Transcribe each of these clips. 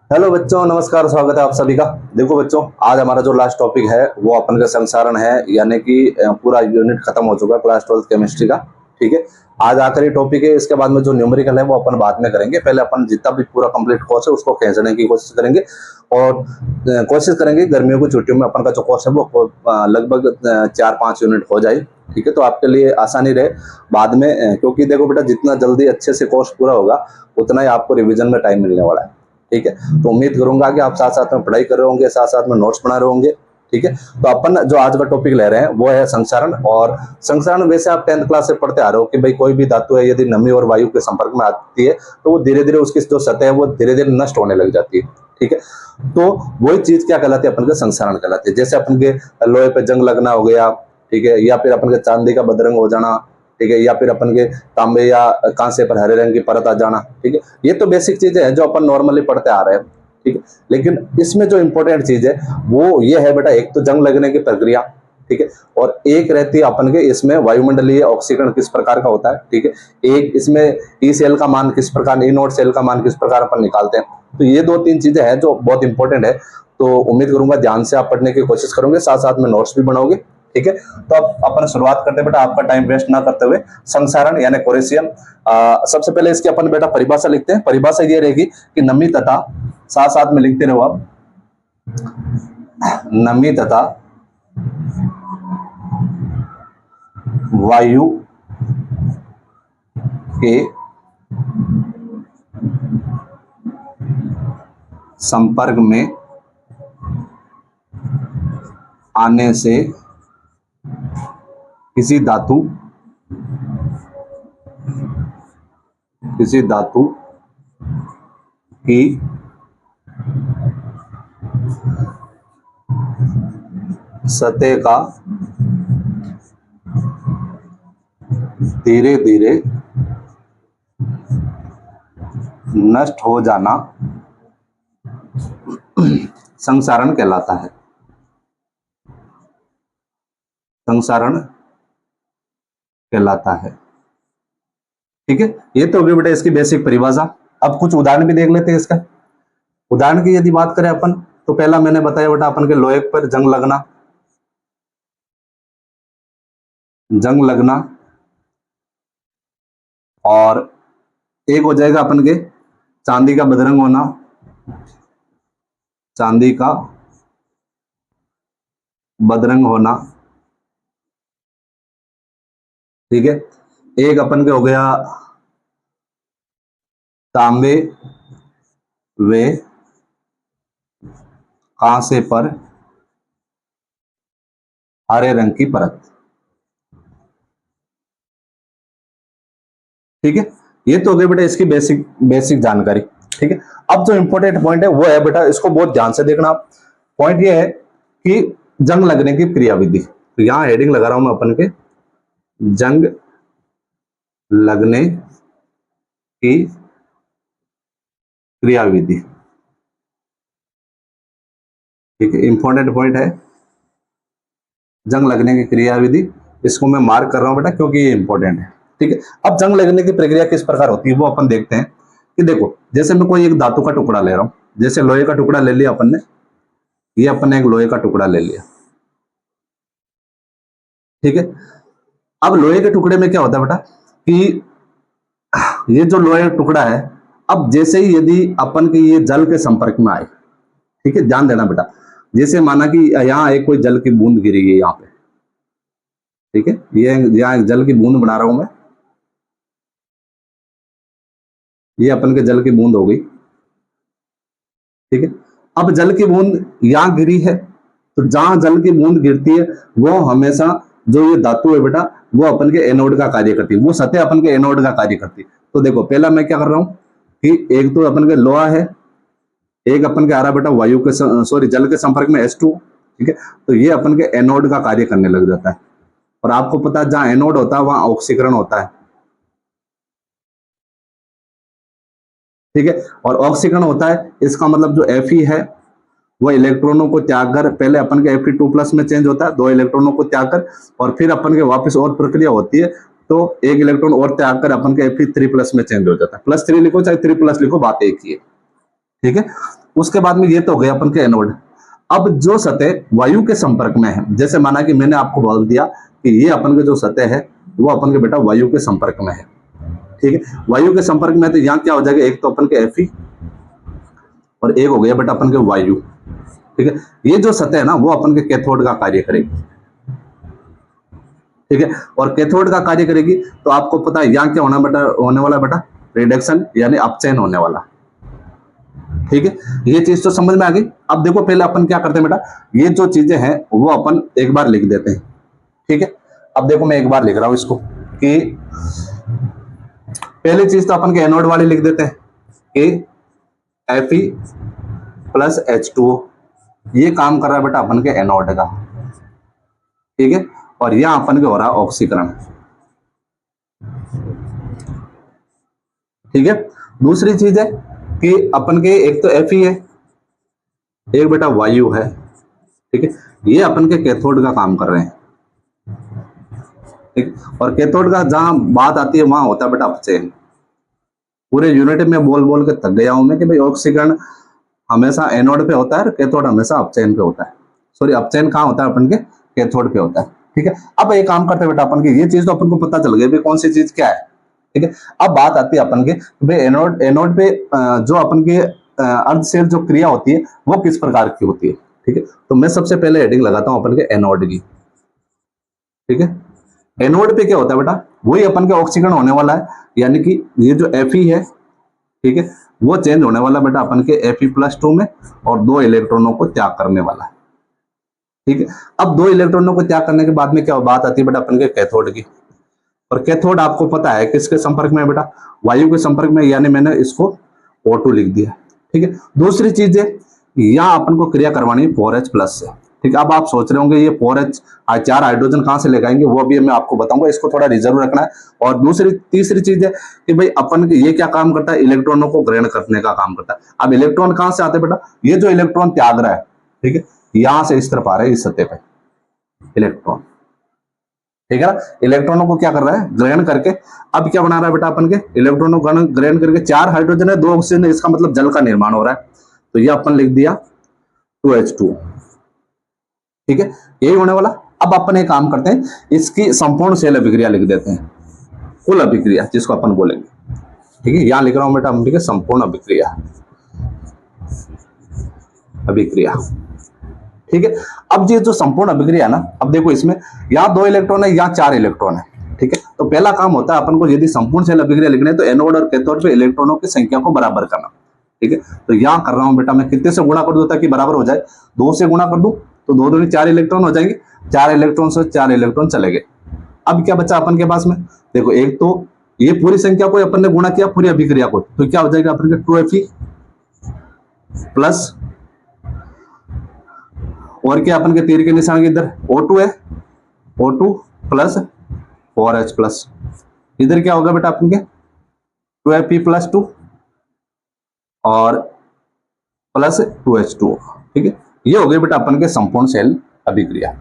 Hello बच्चों, नमस्कार। स्वागत है आप सभी का। देखो बच्चों, आज हमारा जो लास्ट टॉपिक है वो अपन का संसारण है, यानी कि पूरा यूनिट खत्म हो चुका है क्लास 12 केमिस्ट्री का। ठीक है, आज आखिरी टॉपिक है। इसके बाद में जो न्यूमेरिकल है वो अपन बाद में करेंगे। पहले अपन जितना भी पूरा कंप्लीट कोर्स है उसको खींचने की कोशिश करेंगे और कोशिश करेंगे गर्मियों की छुट्टियों में अपन का जो कोर्स है वो लगभग 4-5 यूनिट हो जाए। ठीक है, तो आपके लिए आसानी रहे बाद में, क्योंकि देखो बेटा, जितना जल्दी अच्छे से कोर्स पूरा होगा उतना ही आपको रिवीजन में टाइम मिलने वाला है। ठीक है, तो उम्मीद करूंगा कि आप साथ साथ में पढ़ाई कर रहे होंगे, साथ साथ में नोट्स बना रहे होंगे। ठीक है, तो अपन जो आज का टॉपिक ले रहे हैं वो है संक्षारण। और संक्षारण वैसे आप 10th क्लास से पढ़ते आ रहे हो कि भाई कोई भी धातु है यदि नमी और वायु के संपर्क में आती है तो वो धीरे धीरे उसकी जो सतह है वो धीरे धीरे नष्ट होने लग जाती है। ठीक है, तो वही चीज क्या कहलाती है? अपन के संक्षारण कहलाती है। जैसे अपन के लोहे पे जंग लगना हो गया, ठीक है, या फिर अपन के चांदी का बदरंग हो जाना, ठीक है, या फिर अपन के तांबे या कांसे पर हरे रंग की परत आ जाना। ठीक है, ये तो बेसिक चीजें हैं जो अपन नॉर्मली पढ़ते आ रहे हैं। ठीक है, लेकिन इसमें जो इंपॉर्टेंट चीज है वो ये है बेटा, एक तो जंग लगने की प्रक्रिया, ठीक है, और एक रहती है अपन के इसमें वायुमंडलीय ऑक्सीकरण किस प्रकार का होता है। ठीक है, एक इसमें ई सेल का मान किस प्रकार, ई नोट सेल का मान किस प्रकार अपन निकालते हैं। तो ये 2-3 चीजें हैं जो बहुत इंपॉर्टेंट है। तो उम्मीद करूंगा ध्यान से आप पढ़ने की कोशिश करोगे, साथ साथ में नोट्स भी बनाओगे। ठीक है, तो अब अपन शुरुआत करते हैं बेटा, आपका टाइम वेस्ट ना करते हुए। संक्षारण यानी कोरेसियम, सबसे पहले इसकी अपन बेटा परिभाषा लिखते हैं। परिभाषा ये रहेगी कि नमी तथा, साथ साथ में लिखते रहो आप, नमी तथा वायु के संपर्क में आने से किसी धातु की सतह का धीरे धीरे नष्ट हो जाना संक्षारण कहलाता है। संक्षारण कहलाता है। ठीक है, ये तो होगी बेटा इसकी बेसिक परिभाषा। अब कुछ उदाहरण भी देख लेते हैं इसका। उदाहरण की यदि बात करें अपन, तो पहला मैंने बताया बेटा अपन के लोहे पर जंग लगना, और एक हो जाएगा अपन के चांदी का बदरंग होना, चांदी का बदरंग होना। ठीक है, एक अपन के हो गया तांबे वे कांसे पर हरे रंग की परत। ठीक है, ये तो हो गई बेटा इसकी बेसिक जानकारी। ठीक है, अब जो इंपॉर्टेंट पॉइंट है वो है बेटा, इसको बहुत ध्यान से देखना। पॉइंट ये है कि जंग लगने की क्रियाविधि। तो यहां हेडिंग लगा रहा हूं मैं अपन के, जंग लगने की क्रियाविधि। ठीक है, इंपॉर्टेंट पॉइंट है जंग लगने की क्रियाविधि। इसको मैं मार्क कर रहा हूं बेटा क्योंकि ये इंपॉर्टेंट है। ठीक है, अब जंग लगने की प्रक्रिया किस प्रकार होती है वो अपन देखते हैं। कि देखो, जैसे मैं कोई एक धातु का टुकड़ा ले रहा हूं, जैसे लोहे का टुकड़ा ले लिया अपन ने, ये अपन ने एक लोहे का टुकड़ा ले लिया। ठीक है, अब लोहे के टुकड़े में क्या होता है बेटा कि ये जो लोहे का टुकड़ा है, अब जैसे ही यदि अपन के ये जल के संपर्क में आए, ठीक है, ध्यान देना बेटा, जैसे माना कि यहाँ एक कोई जल की बूंद गिरी है यहाँ पे। ठीक है, ये यहाँ एक जल की बूंद बना रहा हूं मैं, ये अपन के जल की बूंद हो गई। ठीक है, अब जल की बूंद यहां गिरी है, तो जहां जल की बूंद गिरती है वो हमेशा जो ये धातु है बेटा वो अपन के एनोड का कार्य करती है, वो सतह अपन के एनोड का कार्य करती है। तो देखो, पहला मैं क्या कर रहा हूं कि एक तो अपन के लोहा है, एक अपन के आ रहा बेटा वायु के सॉरी जल के संपर्क में H2। ठीक है, तो ये अपन के एनोड का कार्य करने लग जाता है। और आपको पता है जहां एनोड होता है वहां ऑक्सीकरण होता है। ठीक है, और ऑक्सीकरण होता है, इसका मतलब जो Fe है वो इलेक्ट्रॉनों को त्याग कर, पहले अपन के Fe2+ में चेंज होता है, 2 इलेक्ट्रॉनों को त्याग कर, और फिर अपन के वापस और प्रक्रिया होती है, तो 1 इलेक्ट्रॉन और त्याग कर अपन के Fe3+ में चेंज हो जाता है। +3 लिखो चाहे 3+ लिखो, बात एक ही है। ठीक है, उसके बाद में ये तो हो गया अपन के एनोड। अब जो सतह वायु के संपर्क में है, जैसे माना कि मैंने आपको बोल दिया कि ये अपन के जो सतह है वो अपन के बेटा वायु के संपर्क में है, ठीक है। वायु के संपर्क में है तो यहाँ क्या हो जाएगा, एक तो अपन के Fe और एक हो गया बेटा अपन के वायु, ठीक है। ये जो सतह है ना वो अपन के कैथोड का कार्य करेगी, ठीक है। और कैथोड का कार्य करेगी तो आपको पता है यहाँ क्या होने वाला बेटा, रिडक्शन यानी अपचयन होने वाला, ठीक है। ये चीज तो समझ में आ गई। अब देखो पहले अपन क्या करते हैं बेटा, ये जो चीजें हैं वो अपन एक बार लिख देते हैं, ठीक है। अब देखो मैं एक बार लिख रहा हूं इसको कि पहली चीज तो अपन के एनोड वाली लिख देते हैं कि Fe प्लस H2O, ये काम कर रहा है बेटा अपन के एनोड का, ठीक है। और यहां अपन के हो रहा है ऑक्सीकरण, ठीक है। दूसरी चीज है कि अपन के एक तो Fe है, एक बेटा वायु है, ठीक है। ये अपन के कैथोड का काम कर रहे हैं, ठीक। और कैथोड का जहां बात आती है वहां होता है बेटा अपचयन। पूरे यूनिट में बोल बोल के थक गया हूं मैं कि भाई ऑक्सीकरण हमेशा एनोड पे होता है, कैथोड हमेशा अपचयन पे होता है। सॉरी, अपचयन कहाँ होता है अपन के कैथोड पे होता है, ठीक है। अब एक काम करते हैं बेटा अपन की, ये चीज तो अपन को पता चल गई भाई कौन सी चीज क्या है, ठीक है। अब बात आती है अपन के भाई एनोड पे जो अपन के अर्धशेल जो क्रिया होती है वो किस प्रकार की होती है, ठीक है। तो मैं सबसे पहले हेडिंग लगाता हूं अपन के एनोड की, ठीक है। एनोड पे क्या होता है बेटा, वही अपन के ऑक्सीकरण होने वाला है, यानी कि ये जो Fe है, ठीक है, वो चेंज होने वाला बेटा अपन के Fe+2 में और 2 इलेक्ट्रॉनों को त्याग करने वाला है, ठीक है। अब 2 इलेक्ट्रॉनों को त्याग करने के बाद में क्या बात आती है बेटा अपन के कैथोड की। और कैथोड आपको पता है किसके संपर्क में है बेटा, वायु के संपर्क में, यानी मैंने इसको O2 लिख दिया, ठीक है। दूसरी चीज है यहाँ अपन को क्रिया करवानी है 4H+ से, ठीक है। अब आप सोच रहे होंगे ये 4H 4 हाइड्रोजन कहां से लेकर आएंगे, वो भी मैं आपको बताऊंगा, इसको थोड़ा रिजर्व रखना है। और तीसरी चीज है कि भाई अपन ये क्या काम करता है, इलेक्ट्रॉनों को ग्रहण करने का काम करता है। अब इलेक्ट्रॉन कहां से आते हैं बेटा, ये जो इलेक्ट्रॉन त्याग रहा है, ठीक है, यहां से इस तरफ आ रहे हैं इस सतह पे इलेक्ट्रॉन, ठीक है ना। इलेक्ट्रॉनों को क्या कर रहा है, ग्रहण करके। अब क्या बना रहा है बेटा अपन के, इलेक्ट्रॉनों को ग्रहण करके 4 हाइड्रोजन है 2 ऑक्सीजन है, इसका मतलब जल का निर्माण हो रहा है, तो ये अपन लिख दिया 2H2, ठीक है, यही होने वाला। अब अपन एक काम करते हैं, इसकी संपूर्ण सेल अभिक्रिया लिख देते हैं, कुल अभिक्रिया जिसको अपन बोलेंगे, ठीक है। यहां लिख रहा हूं बेटा हम, ठीक है, संपूर्ण अभिक्रिया, ठीक है। अब ये जो संपूर्ण अभिक्रिया है ना, अब देखो इसमें यहाँ 2 इलेक्ट्रॉन है, यहाँ 4 इलेक्ट्रॉन है, ठीक है। तो पहला काम होता है अपन को, यदि संपूर्ण सेल अभिक्रिया लिखने तो एनोड और कैथोड पे इलेक्ट्रॉनों की संख्या को बराबर करना, ठीक है। तो यहाँ कर रहा हूं बेटा मैं, कितने से गुणा कर दूं ताकि बराबर हो जाए, 2 से गुणा कर दूं तो 2 दूनी 4 इलेक्ट्रॉन हो जाएंगे, 4 इलेक्ट्रॉन से 4 इलेक्ट्रॉन चले गए। अब क्या बचा अपन के पास में, देखो एक तो ये पूरी संख्या को अपन ने गुणा किया पूरी अभिक्रिया को, तो क्या हो जाएगा अपन के 2Fe प्लस, और क्या अपन के तीर के निशान के इधर O2 है, O2 प्लस 4H+, इधर क्या होगा बेटा अपन के 2Fe+2 और प्लस 2H2O, ठीक है। ये हो गई बेटा अपन के संपूर्ण सेल अभिक्रिया,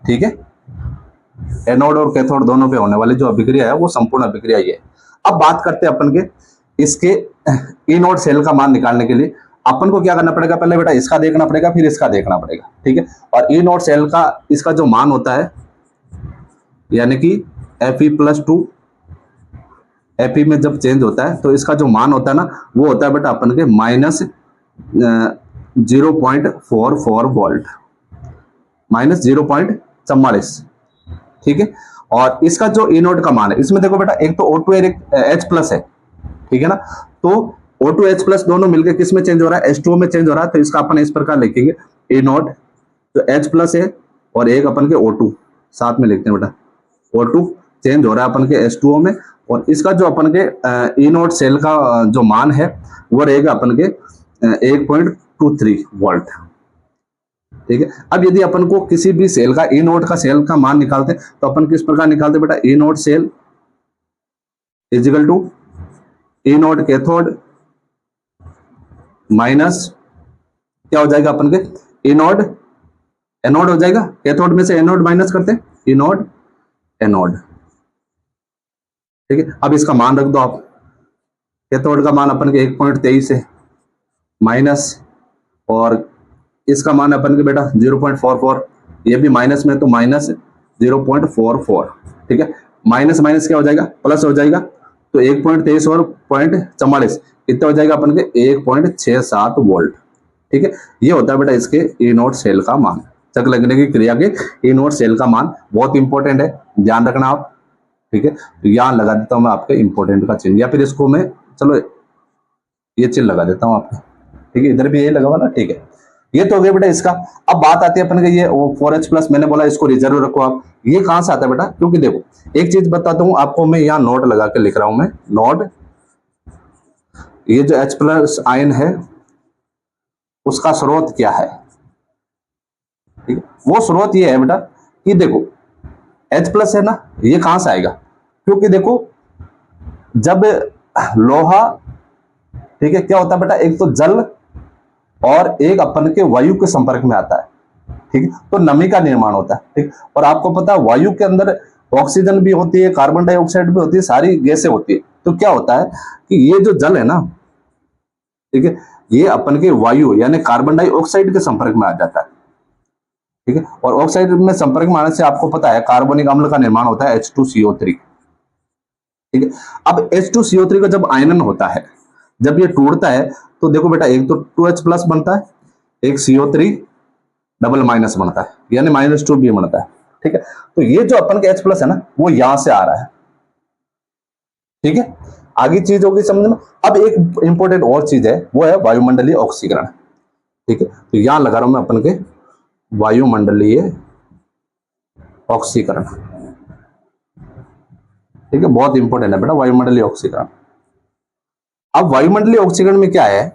ठीक है। एनोड और कैथोड दोनों पे होने वाली जो अभिक्रिया है वो संपूर्ण अभिक्रिया ये है। अब बात करते हैं अपन के इसके इनोड सेल का मान निकालने के लिए अपन को क्या करना पड़ेगा, पहले बेटा इसका देखना पड़ेगा फिर इसका देखना पड़ेगा, ठीक है। और इनोड सेल का इसका जो मान होता है, यानी कि Fe+2 Fe में जब चेंज होता है तो इसका जो मान होता है ना वो होता है बेटा अपन के -0.44 वोल्ट, -0.44, ठीक है। और इसका जो इनोड का मान है, इसमें देखो बेटा एक तो O2 और एक H+ है, ठीक है ना। तो O2 H+ दोनों मिलकर किस में चेंज हो रहा है, H2O में चेंज हो रहा है, तो इसका अपन इस प्रकार लिखेंगे इनोड जो H+ है और एक अपन के O2 साथ में लिखते हैं बेटा, O2 चेंज हो रहा है अपन के H2O में, और इसका जो अपन के इनोड सेल का जो मान है वो रहेगा अपन के 1.23 वोल्ट, ठीक है। अब यदि अपन को किसी भी सेल का इनोड का सेल का मान निकालते तो अपन किस प्रकार निकालते बेटा, anode cell is equal to anode cathode minus क्या हो जाएगा अपन के इनोड एनोड हो जाएगा, कैथोड में से एनोड माइनस करते इनोड एनोड, ठीक है। अब इसका मान रख दो आप, कैथोड का मान अपन के 1.23 है, माइनस, और इसका मान अपन के बेटा 0.44, ये भी माइनस में तो माइनस 0.44, ठीक है। माइनस माइनस क्या हो जाएगा, प्लस हो जाएगा, तो 1.23 और 0.44 कितना हो जाएगा अपन के 1.67 वोल्ट, ठीक है। ये होता है बेटा इसके ई नोट सेल का मान, चक लगने की क्रिया के ई नोट सेल का मान बहुत इंपॉर्टेंट है, ध्यान रखना आप, ठीक है। तो यहां लगा देता हूं मैं आपके इंपॉर्टेंट का चिन्ह, या फिर इसको मैं, चलो ये चिन्ह लगा देता हूं आपके, ठीक है। इधर भी यही लगा हुआ ना, ठीक है। ये तो हो गया बेटा इसका। अब बात आती है अपन के ये 4H प्लस, मैंने बोला इसको रिजर्व रखो आप। ये कहां से आता है बेटा, क्योंकि देखो एक चीज बताता हूं आपको, मैं यहाँ नोट लगा के लिख रहा हूं मैं, नोट, ये जो H प्लस आयन है उसका स्रोत क्या है, ठीक है। वो स्रोत ये है बेटा कि देखो H प्लस है ना, ये कहां से आएगा, क्योंकि देखो जब लोहा, ठीक है, क्या होता है बेटा, एक तो जल और एक अपन के वायु के संपर्क में आता है, ठीक है, तो नमी का निर्माण होता है, ठीक। और आपको पता है वायु के अंदर ऑक्सीजन भी होती है, कार्बन डाइऑक्साइड भी होती है, सारी गैसें होती है। तो क्या होता है कि ये जो जल है ना, ठीक है, ये अपन के वायु यानी कार्बन डाइऑक्साइड के संपर्क में आ जाता है, ठीक है। और ऑक्साइड में संपर्क में आने से आपको पता है कार्बनिक अम्ल का निर्माण होता है H2CO3, ठीक है। अब H2CO3 का जब आयनन होता है, जब ये टूटता है, तो देखो बेटा एक तो 2H प्लस बनता है, एक CO3 डबल माइनस बनता है, यानी -2 भी बनता है, ठीक है। तो ये जो अपन का H प्लस है ना, वो यहां से आ रहा है, ठीक है। आगे चीज होगी समझ में। अब एक इंपॉर्टेंट और चीज है, वो है वायुमंडलीय ऑक्सीकरण, ठीक है। तो यहां लगा रहा हूं मैं अपन के वायुमंडलीय ऑक्सीकरण, ठीक है, बहुत इंपॉर्टेंट है बेटा वायुमंडलीय ऑक्सीकरण। अब वायुमंडलीय ऑक्सीकरण में क्या है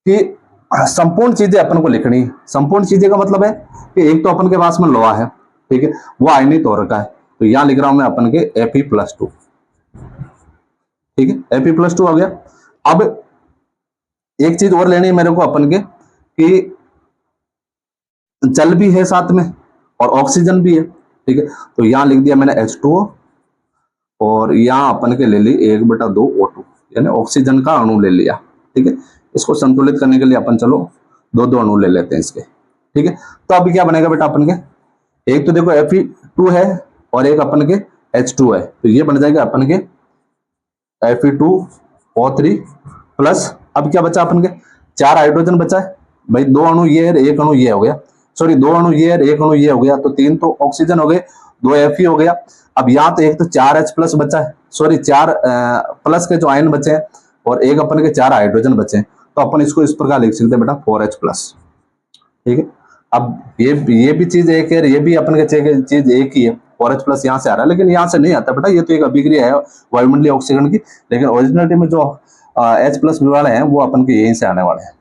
कि संपूर्ण चीजें अपन को लिखनी है। संपूर्ण चीजें का मतलब है कि एक तो अपन के पास में लोहा है, ठीक है, वो आयनित हो रखा है, तो यहां लिख रहा हूं मैं अपन के Fe+2, ठीक है, Fe+2 हो गया। अब एक चीज और लेनी है मेरे को अपन के कि जल भी है साथ में और ऑक्सीजन भी है, ठीक है। तो यहां लिख दिया मैंने H2O, और यहां अपन के ले ली 1/2 O2, यानी ऑक्सीजन का अणु ले लिया, ठीक है। इसको संतुलित करने के लिए अपन चलो दो दो अणु ले लेते हैं इसके, ठीक है। तो अभी क्या बनेगा बेटा अपन के, एक तो देखो Fe2 है और एक अपन के H2 है, तो ये बन जाएगा अपन के Fe2O3 प्लस, अब क्या बचा अपन के, 4 हाइड्रोजन बचा है भाई, 2 अणु ये है, एक अणु ये हो गया, सॉरी 2 अणु ये है, एक अणु ये हो गया, तो 3 तो ऑक्सीजन हो गए, 2 Fe हो गया। अब यहाँ तो एक तो 4H प्लस बचा है, सॉरी 4 प्लस के जो आयन बचे हैं, और एक अपन के 4 हाइड्रोजन बचे हैं, तो अपन इसको इस प्रकार लिख सकते हैं बेटा 4H प्लस, ठीक है। अब ये भी चीज एक है, ये भी अपन के चीज एक ही है, 4H प्लस यहाँ से आ रहा है, लेकिन यहाँ से नहीं आता बेटा, ये तो एक अभिक्रिया है वायुमंडलीय ऑक्सीकरण की, लेकिन ओरिजिनलिटी में जो H प्लस वाले हैं वो अपन के यहीं से आने वाले हैं,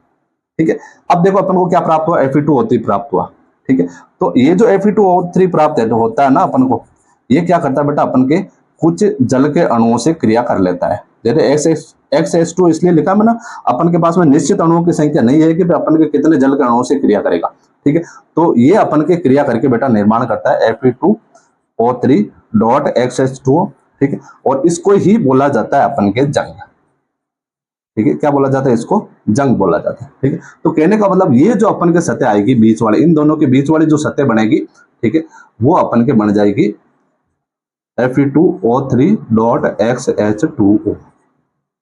ठीक है। अब देखो अपन को क्या प्राप्त हुआ, Fe2O3 प्राप्त हुआ, ठीक है। तो ये जो Fe2O3 प्राप्त है, जो होता है ना अपन को, ये क्या करता है बेटा, अपन के कुछ जल के अणुओं से क्रिया कर लेता है। जैसे XH2 इसलिए लिखा मैंने, अपन के पास में निश्चित अणुओं की संख्या नहीं है कि अपन के कितने जल के अणुओं से क्रिया करेगा, ठीक है। तो ये अपन के क्रिया करके बेटा निर्माण करता है Fe2O3 डॉट XH2O, ठीक है। और इसको ही बोला जाता है अपन के जंग, ठीक है। क्या बोला जाता है इसको, जंग बोला जाता है, ठीक है। तो कहने का मतलब ये जो अपन के सतह आएगी बीच वाले, इन दोनों के बीच वाली जो सतह बनेगी, ठीक है, वो अपन के बन जाएगी Fe2O3 डॉट XH2O,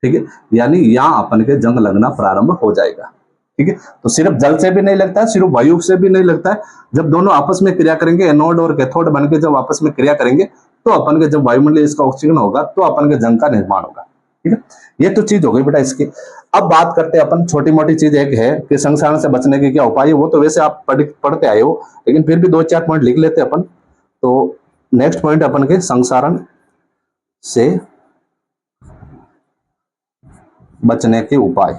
ठीक है। यानी यहां अपन के जंग लगना प्रारंभ हो जाएगा, ठीक है। तो सिर्फ जल से भी नहीं लगता है, सिर्फ वायु से भी नहीं लगता है, जब दोनों आपस में क्रिया करेंगे, एनोड और कैथोड बन के जब आपस में क्रिया करेंगे, तो अपन के जब वायुमंडलीय इसका ऑक्सीजन होगा, तो अपन के जंग का निर्माण होगा, ठीक है। ये तो चीज हो गई बेटा इसकी। अब बात करते हैं अपन छोटी मोटी चीज एक है कि संसारण से बचने के क्या उपाय है, वो तो वैसे आप पढ़ते आए हो, लेकिन फिर भी 2-4 पॉइंट लिख लेते अपन। तो नेक्स्ट पॉइंट अपन के संसारण से बचने के उपाय,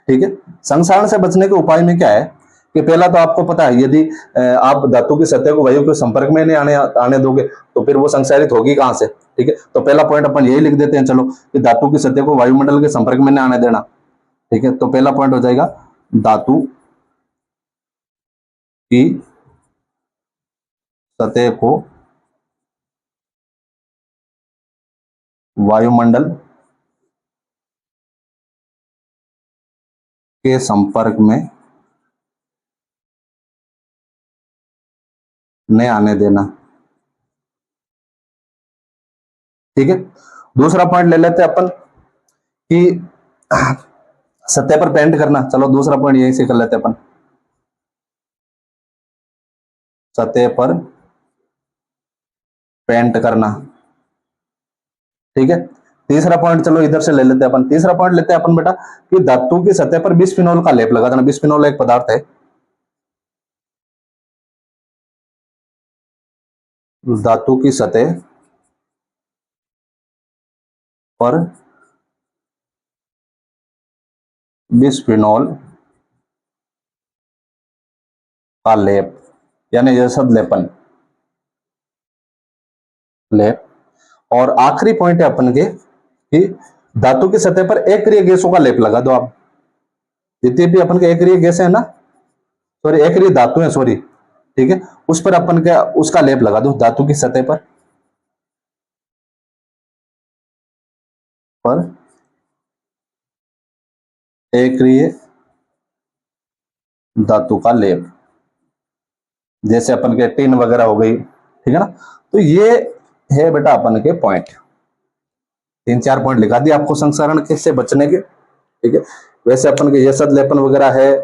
ठीक है। संसारण से बचने के उपाय में क्या है कि पहला तो आपको पता है, यदि आप धातु की सतह को वायु के संपर्क में नहीं आने दोगे, तो फिर वो संसारित होगी कहां से, ठीक है। तो पहला पॉइंट अपन यही लिख देते हैं चलो, कि धातु की सतह को वायुमंडल के संपर्क में नहीं आने देना, ठीक है। तो पहला पॉइंट हो जाएगा धातु की सतह को वायुमंडल के संपर्क में नहीं आने देना। ठीक है, दूसरा पॉइंट ले लेते हैं अपन कि सतह पर पेंट करना। चलो दूसरा पॉइंट यही से कर लेते हैं अपन, सतह पर पेंट करना। ठीक है, तीसरा पॉइंट चलो इधर से ले लेते हैं अपन। तीसरा पॉइंट लेते हैं अपन बेटा कि धातु की सतह पर बिस्फिनोल का लेप लगा देना। बिस्फिनोल एक पदार्थ है, धातु की सतह पर बिस्फिनोल का लेप, यानी जैसा लेपन, लेप। और आखिरी पॉइंट है अपन के कि धातु की सतह पर अक्रिय गैसों का लेप लगा दो आप। जितनी भी अपन के अक्रिय गैस है ना, सॉरी अक्रिय धातु है, सॉरी, ठीक है, उस पर अपन क्या उसका लेप लगा दो धातु की सतह पर अक्रिय धातु का लेप, जैसे अपन के टिन वगैरह हो गई। ठीक है ना, तो ये है बेटा अपन के पॉइंट, 3-4 पॉइंट लिखा दिया आपको संक्षारण से बचने के। ठीक है, वैसे अपन के ये सब लेपन वगैरह है,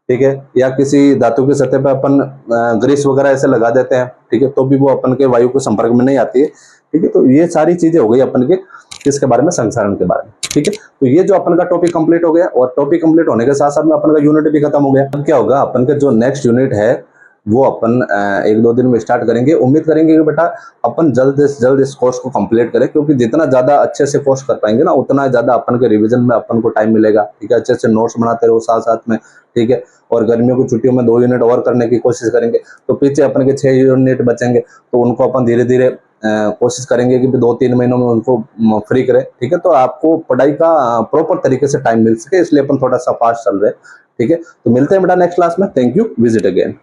ठीक है, या किसी धातु की सतह पर अपन ग्रीस वगैरह ऐसे लगा देते हैं, ठीक है, तो भी वो अपन के वायु के संपर्क में नहीं आती है। ठीक है, तो ये सारी चीजें हो गई अपन के इसके बारे में, संक्षारण के बारे में। ठीक है, तो ये जो अपन का टॉपिक कंप्लीट हो गया, और टॉपिक कंप्लीट होने के साथ साथ में अपन का यूनिट भी खत्म हो गया। अब क्या होगा, अपन के जो नेक्स्ट यूनिट है वो अपन 1-2 दिन में स्टार्ट करेंगे। उम्मीद करेंगे कि बेटा अपन जल्द से जल्द इस कोर्स को कंप्लीट करें, क्योंकि जितना ज्यादा अच्छे से कोर्स कर पाएंगे ना, उतना ज्यादा अपन के रिवीजन में अपन को टाइम मिलेगा। ठीक है, अच्छे से नोट्स बनाते रहो साथ साथ में। ठीक है, और गर्मियों की छुट्टियों में 2 यूनिट और करने की कोशिश करेंगे, तो पीछे अपन के 6 यूनिट बचेंगे, तो उनको अपन धीरे धीरे कोशिश करेंगे कि 2-3 महीनों में उनको फ्री करें। ठीक है, तो आपको पढ़ाई का प्रॉपर तरीके से टाइम मिल सके, इसलिए अपन थोड़ा सा फास्ट चल रहे हैं। ठीक है, तो मिलते हैं बेटा नेक्स्ट क्लास में। Thank you, visit again.